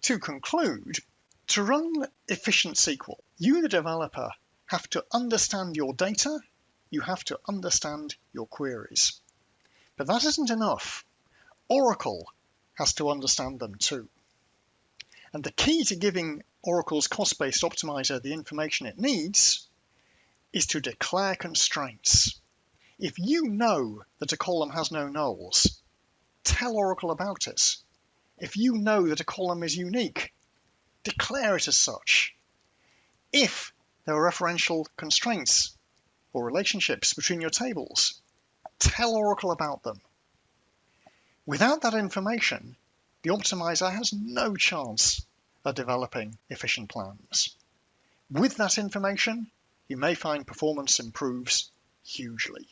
To conclude, to run efficient SQL, you, the developer, have to understand your data, you have to understand your queries. But that isn't enough. Oracle has to understand them too. And the key to giving Oracle's cost-based optimizer the information it needs is to declare constraints. If you know that a column has no nulls, tell Oracle about it. If you know that a column is unique, declare it as such. If there are referential constraints or relationships between your tables, tell Oracle about them. Without that information, the optimizer has no chance of developing efficient plans. With that information, you may find performance improves hugely.